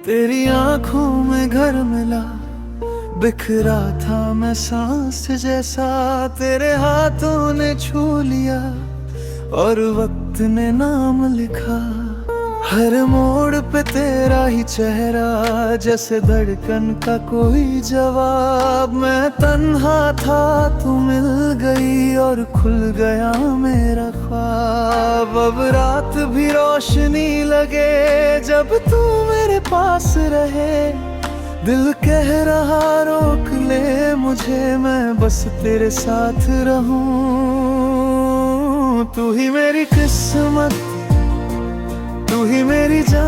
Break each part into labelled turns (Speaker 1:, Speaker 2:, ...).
Speaker 1: तेरी आंखों में घर मिला, बिखरा था मैं सांस जैसा। तेरे हाथों ने छू लिया और वक्त ने नाम लिखा। हर मोड़ पे तेरा ही चेहरा, जैसे धड़कन का कोई जवाब। मैं तन्हा था, तू मिल गई और खुल गया मेरा ख्वाब। अब रात भी रोशनी लगे जब तू मेरे पास रहे। दिल कह रहा रोक ले मुझे, मैं बस तेरे साथ रहूं। तू ही मेरी किस्मत, तू ही मेरी जान,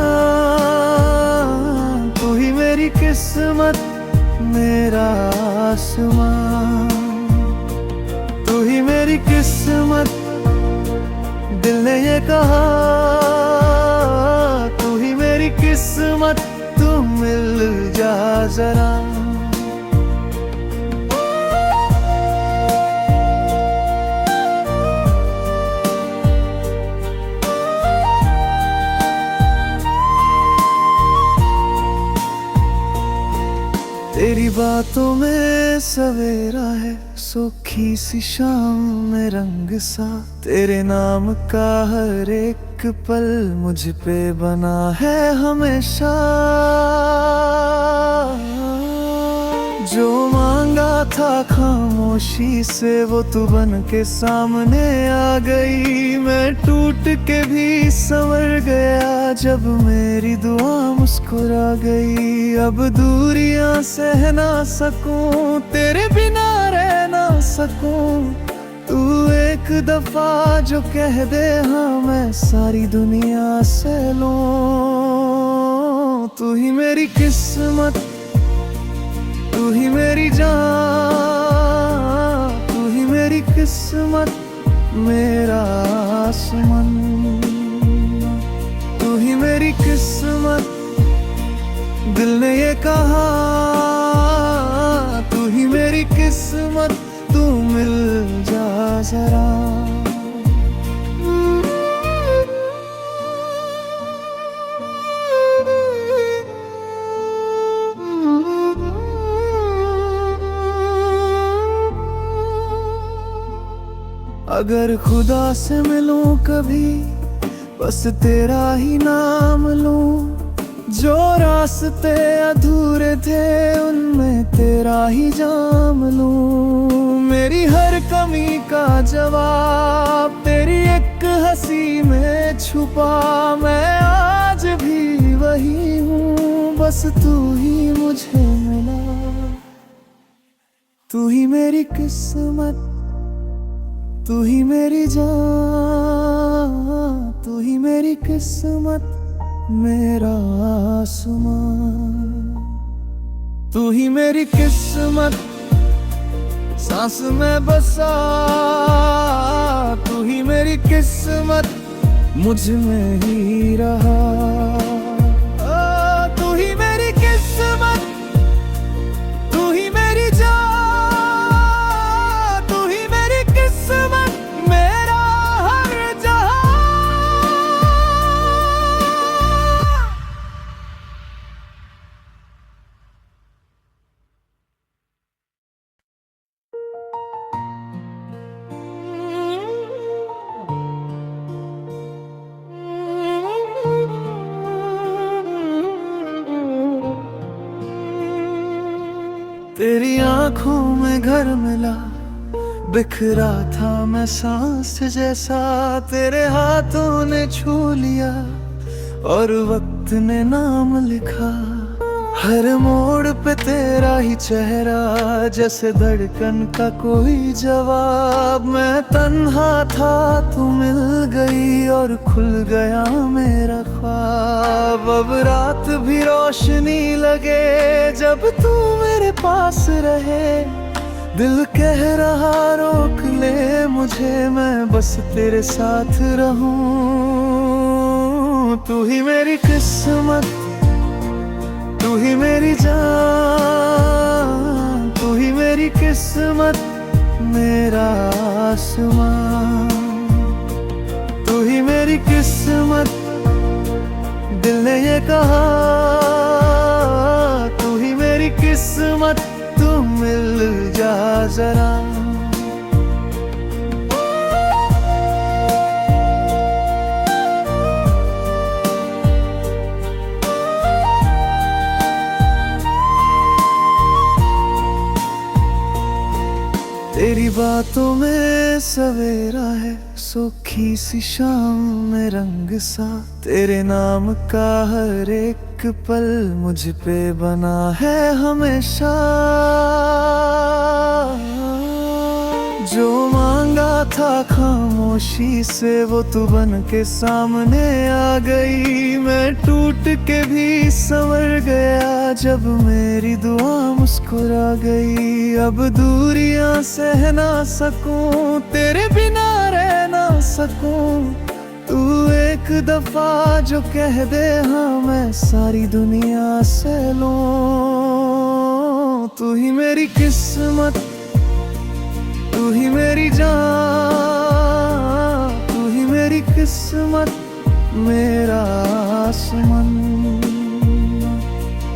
Speaker 1: तू ही मेरी किस्मत, मेरा आसमान। तू ही मेरी किस्मत, दिल ने ये कहा। तू ही मेरी किस्मत, तू मिल जा जरा। तेरी बातों में सवेरा है, सूखी सी शाम में रंग सा। तेरे नाम का हर एक पल मुझ पे बना है हमेशा। जो मांगा था खामोशी से, वो तू बन के सामने आ गई। मैं टूट के भी संवर गया जब मेरी दुआ मुस्कुरा गई। अब दूरियां सह ना सकूं, तेरे बिना रह ना सकूं। तू एक दफा जो कह दे हाँ, मैं सारी दुनिया से लूं। तू ही मेरी किस्मत, तू ही मेरी जान, तू ही मेरी किस्मत, मेरा आसमान। तू ही मेरी किस्मत, दिल ने ये कहा। तू ही मेरी किस्मत, तू मिल जा जरा। अगर खुदा से मिलूं कभी, बस तेरा ही नाम लूं। जो रास्ते अधूरे थे उनमें तेरा ही जाम लूं। मेरी हर कमी का जवाब तेरी एक हंसी में छुपा। मैं आज भी वही हूँ, बस तू ही मुझे मिला। तू ही मेरी किस्मत, तू ही मेरी जान, तू ही मेरी किस्मत, मेरा आसमान। तू ही मेरी किस्मत, सांस में बसा। तू ही मेरी किस्मत, मुझ में ही रहा। तू ही मेरी किस्मत, तू ही मेरी जान, तू ही मेरी किस्मत, मेरा हर जहां। तेरी आंखों में घर मिला, बिखरा था मैं सांस जैसा। तेरे हाथों ने छू लिया और वक्त ने नाम लिखा। हर मोड़ पे तेरा ही चेहरा, जैसे धड़कन का कोई जवाब। मैं तन्हा था, तू मिल गई और खुल गया मेरा ख्वाब। अब रात भी रोशनी लगे जब तू मेरे पास रहे। दिल कह रहा रोक ले मुझे, मैं बस तेरे साथ रहूं। तू ही मेरी किस्मत, तू ही मेरी जान, तू ही मेरी किस्मत, मेरा आसमान। तू ही मेरी किस्मत, दिल ने ये कहा। जरा। तेरी बातों में सवेरा है, सूखी सी शाम में रंग सा। तेरे नाम का हर एक पल मुझ पे बना है हमेशा। जो मांगा था खामोशी से वो तू बन के सामने आ गई। मैं टूट के भी संवर गया जब मेरी दुआ मुस्कुरा गई। अब दूरियां सह ना सकूं, तेरे बिना रह ना सकूं। तू एक दफा जो कह दे हाँ मैं सारी दुनिया से लूं। तू ही मेरी किस्मत, तू ही मेरी जान, तू ही मेरी किस्मत, मेरा आसमान।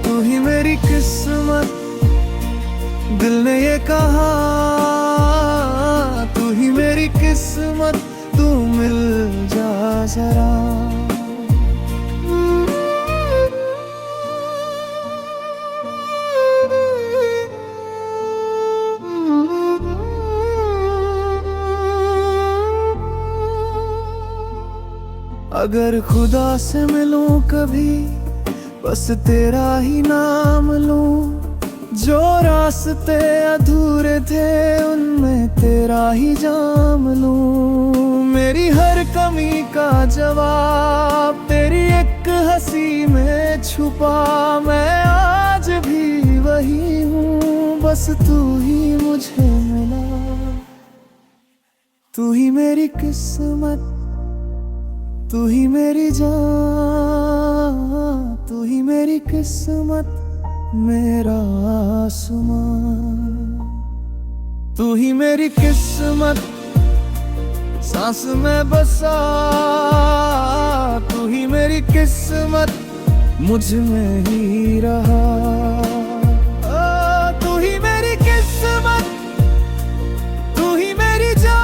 Speaker 1: तू ही मेरी किस्मत, दिल ने ये कहा। तू ही मेरी किस्मत, तू मिल जा जरा। अगर खुदा से मिलूं कभी, बस तेरा ही नाम लूं। जो रास्ते अधूरे थे उनमें तेरा ही जाम लूं। मेरी हर कमी का जवाब तेरी एक हंसी में छुपा। मैं आज भी वही हूँ, बस तू ही मुझे मिला। तू ही मेरी किस्मत, तू ही मेरी जान, तू ही मेरी किस्मत, मेरा आसमान। तू ही मेरी किस्मत, सांस में बसा। तू ही मेरी किस्मत, मुझ में ही रहा। तू ही मेरी किस्मत, तू ही मेरी जान,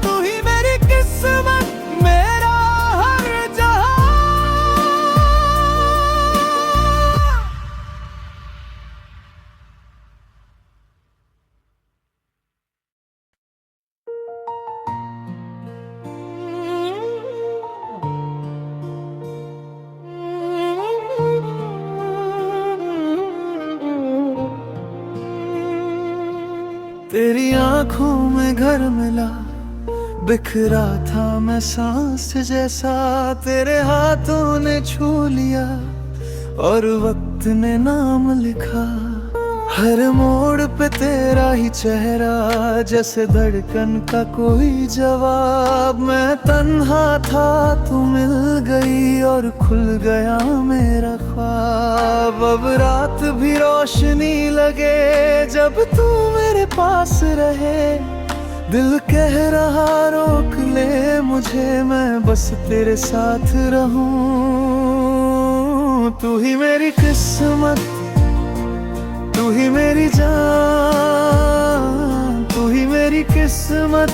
Speaker 1: तू ही मेरी किस्मत, मेरा हर जहां। तेरी आंखों में घर मिला, बिखरा था मैं सांस जैसा। तेरे हाथों ने छू लिया और वक्त ने नाम लिखा। हर मोड़ पे तेरा ही चेहरा, जैसे धड़कन का कोई जवाब। मैं तन्हा था तू मिल गई और खुल गया मेरा ख्वाब। अब रात भी रोशनी लगे जब तू मेरे पास रहे। दिल कह रहा रोक ले मुझे, मैं बस तेरे साथ रहूं। तू ही मेरी किस्मत, तू ही मेरी जान, तू ही मेरी किस्मत,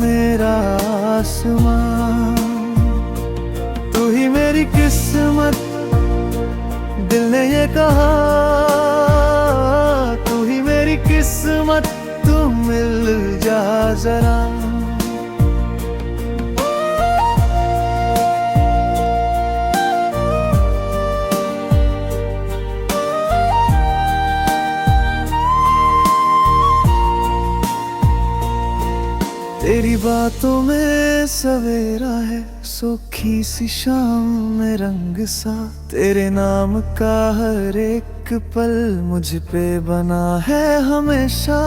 Speaker 1: मेरा आसमान। तू ही मेरी किस्मत, दिल ने ये कहा। तू ही मेरी किस्मत, तू मिल जा जरा। तेरी बातों में सवेरा है, सूखी सी शाम में रंग सा। तेरे नाम का हर एक पल मुझ पे बना है हमेशा।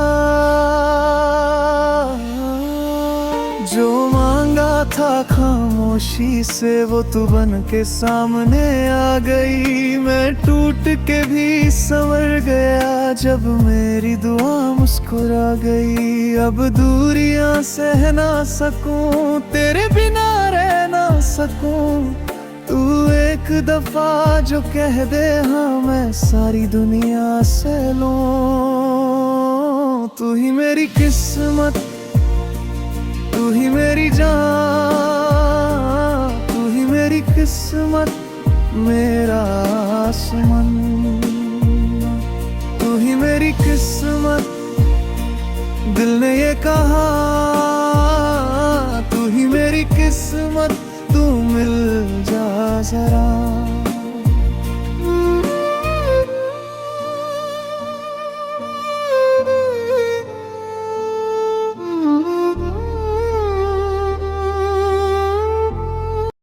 Speaker 1: जो मांगा था खामोशी से वो तू बन के सामने आ गई। मैं टूट के भी संवर गया जब मेरी दुआ मुस्कुरा गई। अब दूरियां सह ना सकूं, तेरे बिना रह ना सकूं। तू एक दफा जो कह दे हाँ मैं सारी दुनिया से लूं। तू ही मेरी किस्मत, तू ही मेरी जान, तू ही मेरी किस्मत, मेरा आसमान। तू ही मेरी किस्मत, दिल ने ये कहा, तू ही मेरी किस्मत, तू मिल जा जरा।